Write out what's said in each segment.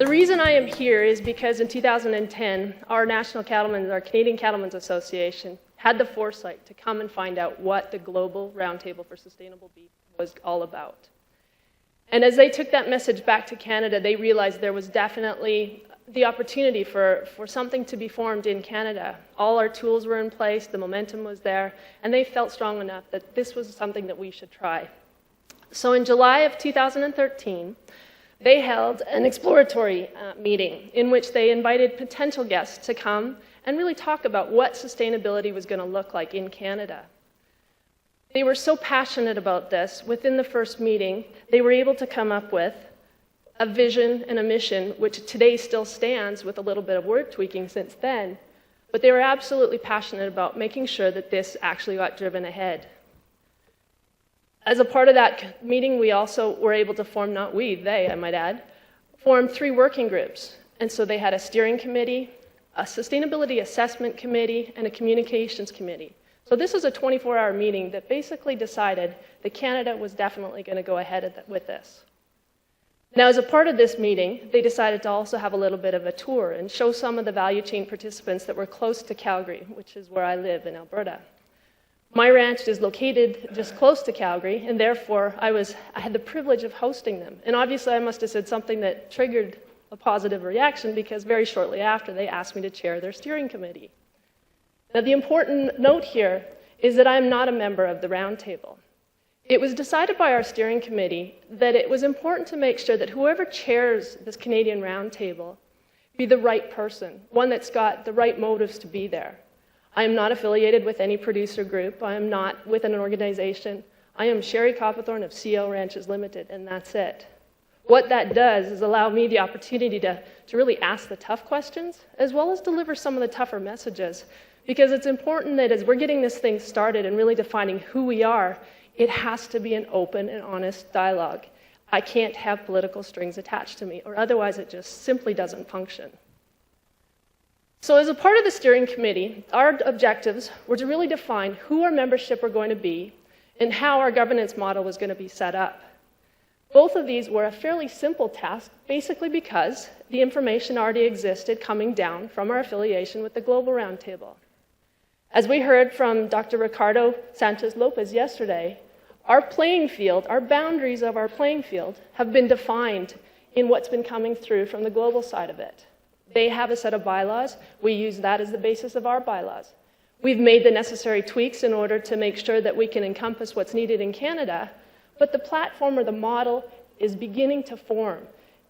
reason I am here is because in 2010, our Canadian Cattlemen's Association had the foresight to come and find out what the Global Roundtable for Sustainable Beef was all about. And as they took that message back to Canada, they realized there was definitely the opportunity for something to be formed in Canada. All our tools were in place, the momentum was there, and they felt strong enough that this was something that we should try. So in July of 2013, they held an exploratory meeting in which they invited potential guests to come and really talk about what sustainability was going to look like in Canada. They were so passionate about this, within the first meeting, they were able to come up with a vision and a mission, which today still stands with a little bit of word tweaking since then, but they were absolutely passionate about making sure that this actually got driven ahead. As a part of that meeting, we also were able to form Knotweed, I might add, formed 3 working groups. And so they had a steering committee, a sustainability assessment committee, and a communications committee. So this was a 24-hour meeting that basically decided that Canada was definitely going to go ahead with this. Now, as a part of this meeting, they decided to also have a little bit of a tour and show some of the value chain participants that were close to Calgary, which is where I live in Alberta. My ranch is located just close to Calgary, and therefore I had the privilege of hosting them. And obviously I must have said something that triggered a positive reaction, because very shortly after they asked me to chair their steering committee. Now, the important note here is that I am not a member of the Roundtable. It was decided by our steering committee that it was important to make sure that whoever chairs this Canadian Roundtable be the right person, one that's got the right motives to be there. I am not affiliated with any producer group. I am not with an organization. I am Cheryl Copithorne of CO Ranches Limited, and that's it. What that does is allow me the opportunity to really ask the tough questions, as well as deliver some of the tougher messages, because it's important that as we're getting this thing started and really defining who we are, it has to be an open and honest dialogue. I can't have political strings attached to me, or otherwise it just simply doesn't function. So as a part of the steering committee, our objectives were to really define who our membership were going to be and how our governance model was going to be set up. Both of these were a fairly simple task, basically because the information already existed coming down from our affiliation with the Global Roundtable. As we heard from Dr. Ricardo Sanchez-Lopez yesterday, our playing field, our boundaries of our playing field, have been defined in what's been coming through from the global side of it. They have a set of bylaws. We use that as the basis of our bylaws. We've made the necessary tweaks in order to make sure that we can encompass what's needed in Canada, but the platform or the model is beginning to form,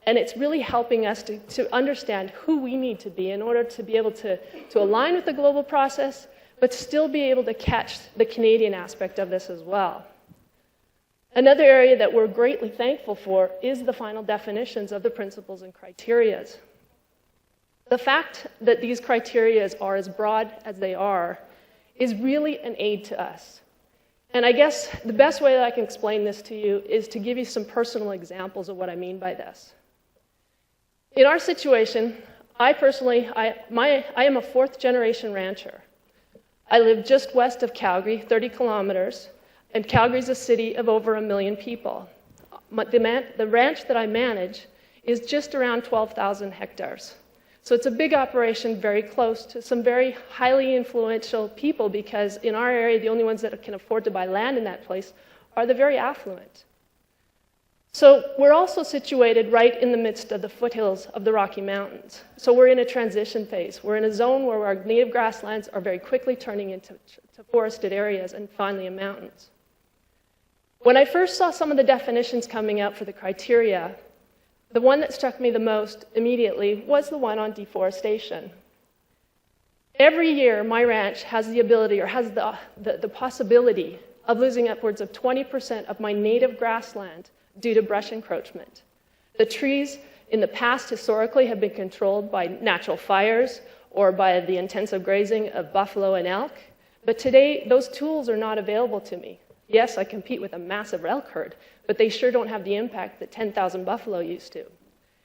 and it's really helping us to understand who we need to be in order to be able to align with the global process, but still be able to catch the Canadian aspect of this as well. Another area that we're greatly thankful for is the final definitions of the principles and criterias. The fact that these criterias are as broad as they are is really an aid to us. And I guess the best way that I can explain this to you is to give you some personal examples of what I mean by this. In our situation, I am a 4th-generation rancher. I live just west of Calgary, 30 kilometers, and Calgary's a city of over 1 million people. The ranch that I manage is just around 12,000 hectares. So it's a big operation, very close to some very highly influential people, because in our area, the only ones that can afford to buy land in that place are the very affluent. So we're also situated right in the midst of the foothills of the Rocky Mountains. So we're in a transition phase. We're in a zone where our native grasslands are very quickly turning into forested areas and finally in mountains. When I first saw some of the definitions coming out for the criteria, the one that struck me the most immediately was the one on deforestation. Every year, my ranch has the ability, or has the possibility, of losing upwards of 20% of my native grassland due to brush encroachment. The trees in the past historically have been controlled by natural fires or by the intensive grazing of buffalo and elk, but today those tools are not available to me. Yes, I compete with a massive elk herd, but they sure don't have the impact that 10,000 buffalo used to.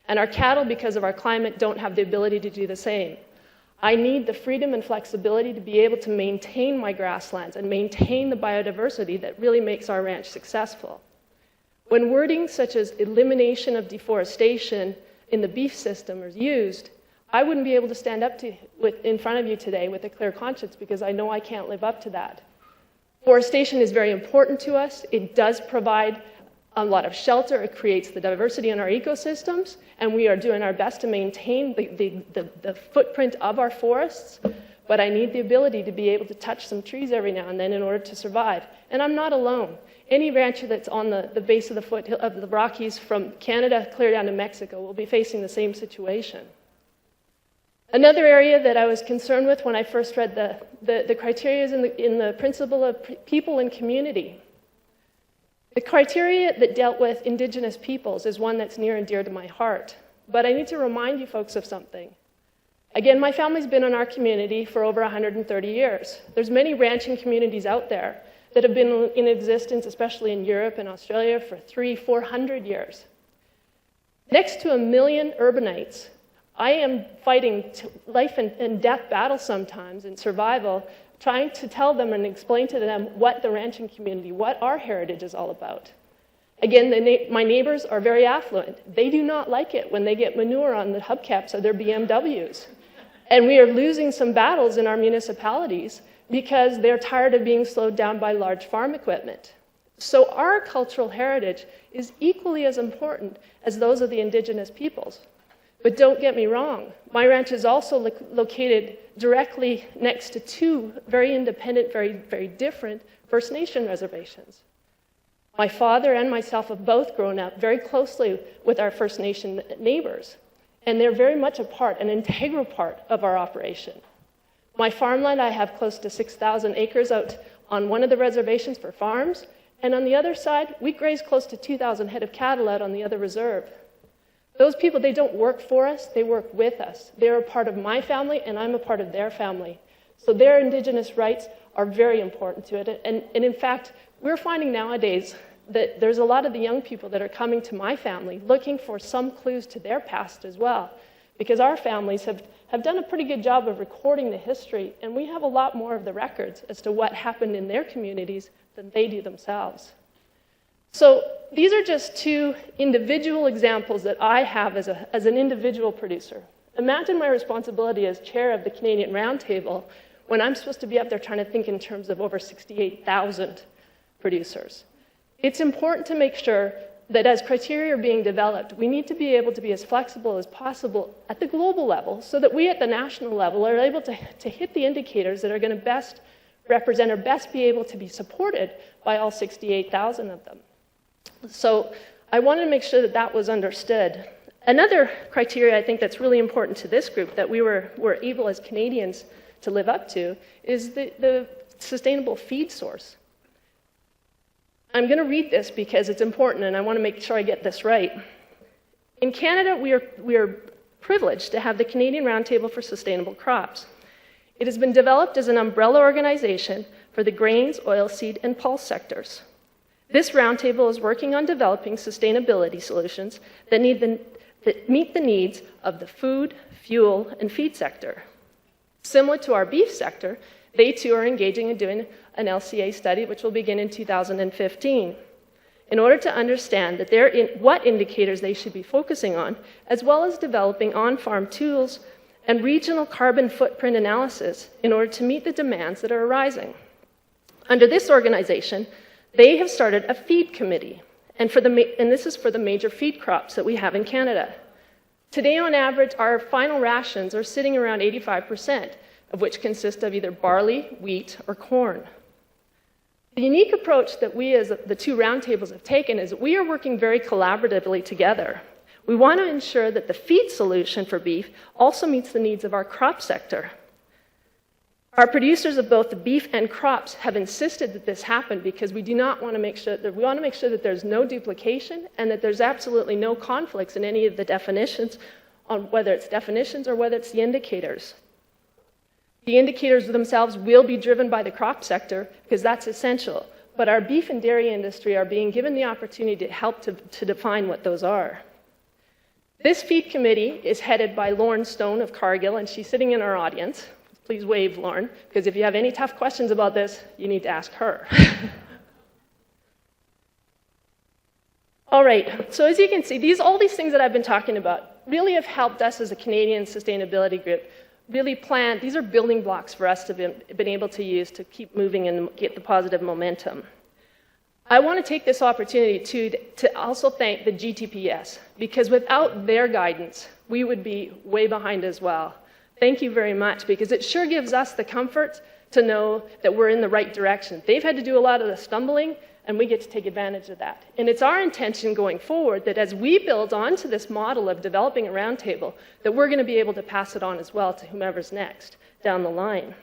And our cattle, because of our climate, don't have the ability to do the same. I need the freedom and flexibility to be able to maintain my grasslands and maintain the biodiversity that really makes our ranch successful. When wording such as elimination of deforestation in the beef system is used, I wouldn't be able to stand up in front of you today with a clear conscience because I know I can't live up to that. Forestation is very important to us. It does provide a lot of shelter. It creates the diversity in our ecosystems, and we are doing our best to maintain the footprint of our forests. But I need the ability to be able to touch some trees every now and then in order to survive. And I'm not alone. Any rancher that's on the base of the foothill of the Rockies from Canada clear down to Mexico will be facing the same situation. Another area that I was concerned with when I first read the criteria is in the principle of people and community. The criteria that dealt with Indigenous peoples is one that's near and dear to my heart. But I need to remind you folks of something. Again, my family's been in our community for over 130 years. There's many ranching communities out there that have been in existence, especially in Europe and Australia, for 300-400 years. Next to 1 million urbanites, I am fighting life and death battles sometimes in survival, trying to tell them and explain to them what the ranching community, what our heritage is all about. Again, my neighbors are very affluent. They do not like it when they get manure on the hubcaps of their BMWs. And we are losing some battles in our municipalities because they're tired of being slowed down by large farm equipment. So our cultural heritage is equally as important as those of the Indigenous peoples. But don't get me wrong, my ranch is also located directly next to two very independent, very different First Nation reservations. My father and myself have both grown up very closely with our First Nation neighbors, and they're very much a part, an integral part of our operation. My farmland, I have close to 6,000 acres out on one of the reservations for farms, and on the other side, we graze close to 2,000 head of cattle out on the other reserve. Those people, they don't work for us, they work with us. They're a part of my family, and I'm a part of their family. So their Indigenous rights are very important to it. And in fact, we're finding nowadays that there's a lot of the young people that are coming to my family looking for some clues to their past as well. Because our families have done a pretty good job of recording the history, and we have a lot more of the records as to what happened in their communities than they do themselves. So these are just two individual examples that I have as an individual producer. Imagine my responsibility as chair of the Canadian Roundtable when I'm supposed to be up there trying to think in terms of over 68,000 producers. It's important to make sure that as criteria are being developed, we need to be able to be as flexible as possible at the global level so that we at the national level are able to hit the indicators that are going to best represent or best be able to be supported by all 68,000 of them. So I wanted to make sure that that was understood. Another criteria I think that's really important to this group that we were able as Canadians to live up to is the sustainable feed source. I'm going to read this because it's important and I want to make sure I get this right. In Canada, we are privileged to have the Canadian Roundtable for Sustainable Crops. It has been developed as an umbrella organization for the grains, oilseed, and pulse sectors. This roundtable is working on developing sustainability solutions that meet the needs of the food, fuel, and feed sector. Similar to our beef sector, they too are engaging in doing an LCA study, which will begin in 2015, in order to understand that what indicators they should be focusing on, as well as developing on-farm tools and regional carbon footprint analysis in order to meet the demands that are arising. Under this organization, they have started a feed committee, and this is for the major feed crops that we have in Canada. Today, on average, our final rations are sitting around 85%, of which consist of either barley, wheat, or corn. The unique approach that we as the two roundtables have taken is that we are working very collaboratively together. We want to ensure that the feed solution for beef also meets the needs of our crop sector. Our producers of both the beef and crops have insisted that this happen because we want to make sure that there's no duplication and that there's absolutely no conflicts in any of the definitions, on whether it's definitions or whether it's the indicators. The indicators themselves will be driven by the crop sector because that's essential, but our beef and dairy industry are being given the opportunity to help to define what those are. This feed committee is headed by Lauren Stone of Cargill, and she's sitting in our audience. Please wave, Lauren, because if you have any tough questions about this, you need to ask her. All right, so as you can see, all these things that I've been talking about, really have helped us as a Canadian sustainability group really plan. These are building blocks for us to been able to use to keep moving and get the positive momentum. I want to take this opportunity to also thank the GTPS, because without their guidance, we would be way behind as well. Thank you very much, because it sure gives us the comfort to know that we're in the right direction. They've had to do a lot of the stumbling, and we get to take advantage of that. And it's our intention going forward that as we build onto this model of developing a roundtable, that we're going to be able to pass it on as well to whomever's next down the line.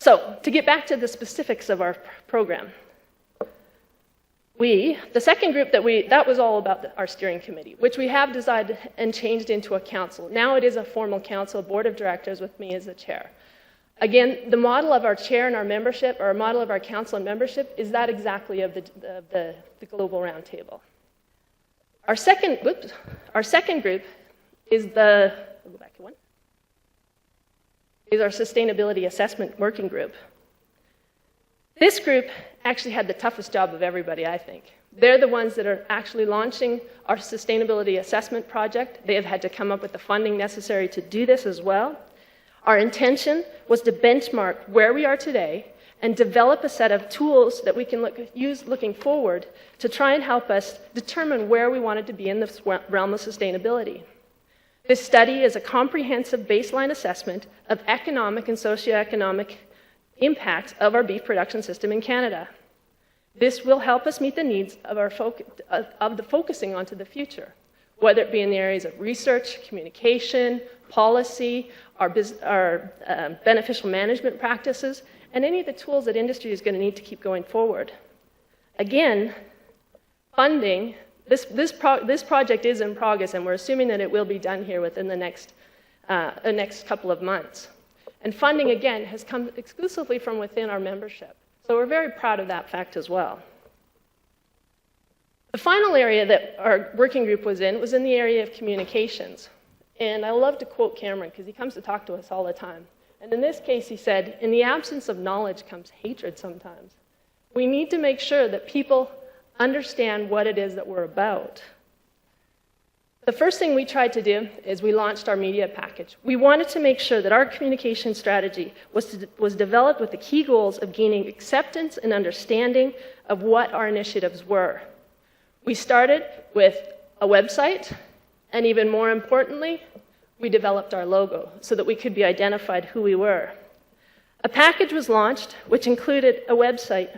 So, to get back to the specifics of our program. The second group that was all about our steering committee, which we have decided and changed into a council. Now it is a formal council, a board of directors with me as the chair. Again, the model of our chair and our membership, or a model of our council and membership, is that exactly of the Global Roundtable. Our second group is our Sustainability Assessment Working Group. This group actually had the toughest job of everybody, I think. They're the ones that are actually launching our sustainability assessment project. They have had to come up with the funding necessary to do this as well. Our intention was to benchmark where we are today and develop a set of tools that we can use looking forward to try and help us determine where we wanted to be in the realm of sustainability. This study is a comprehensive baseline assessment of economic and socioeconomic impact of our beef production system in Canada. This will help us meet the needs of the focusing onto the future, whether it be in the areas of research, communication, policy, our beneficial management practices, and any of the tools that industry is going to need to keep going forward. Again, funding, this project is in progress, and we're assuming that it will be done here within the next couple of months. And funding, again, has come exclusively from within our membership. So we're very proud of that fact as well. The final area that our working group was in the area of communications. And I love to quote Cameron, because he comes to talk to us all the time. And in this case, he said, "In the absence of knowledge comes hatred sometimes." We need to make sure that people understand what it is that we're about. The first thing we tried to do is we launched our media package. We wanted to make sure that our communication strategy was developed with the key goals of gaining acceptance and understanding of what our initiatives were. We started with a website, and even more importantly, we developed our logo so that we could be identified who we were. A package was launched which included a website,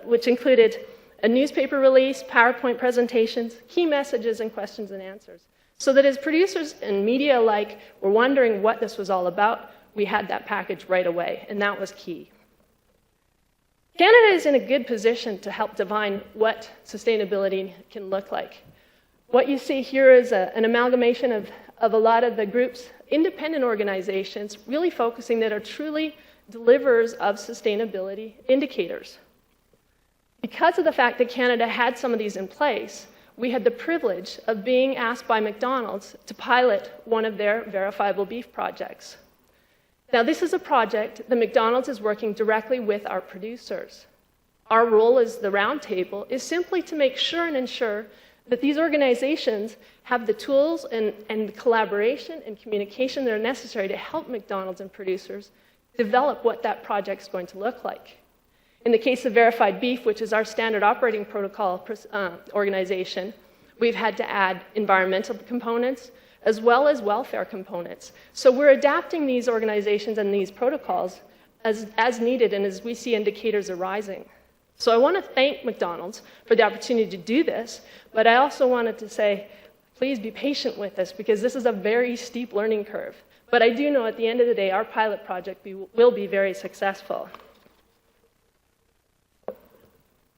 which included a newspaper release, PowerPoint presentations, key messages, and questions and answers. So that as producers and media alike were wondering what this was all about, we had that package right away, and that was key. Canada is in a good position to help define what sustainability can look like. What you see here is an amalgamation of a lot of the group's independent organizations really focusing that are truly deliverers of sustainability indicators. Because of the fact that Canada had some of these in place, we had the privilege of being asked by McDonald's to pilot one of their verifiable beef projects. Now, this is a project that McDonald's is working directly with our producers. Our role as the Roundtable is simply to make sure and ensure that these organizations have the tools and collaboration and communication that are necessary to help McDonald's and producers develop what that project is going to look like. In the case of verified beef, which is our standard operating protocol organization, we've had to add environmental components as well as welfare components. So we're adapting these organizations and these protocols as needed and as we see indicators arising. So I want to thank McDonald's for the opportunity to do this, but I also wanted to say, please be patient with us because this is a very steep learning curve. But I do know at the end of the day, our pilot project will be very successful.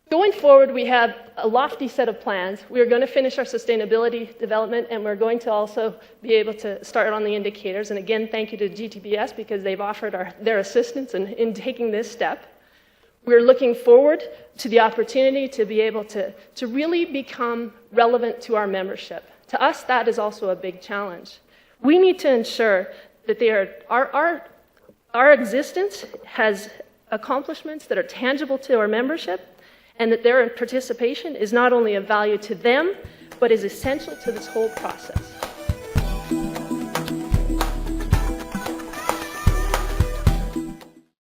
Going forward, we have a lofty set of plans. We are going to finish our sustainability development, and we're going to also be able to start on the indicators. And again, thank you to GTPS because they've offered their assistance in taking this step. We're looking forward to the opportunity to be able to really become relevant to our membership. To us, that is also a big challenge. We need to ensure that our existence has accomplishments that are tangible to our membership, and that their participation is not only of value to them, but is essential to this whole process.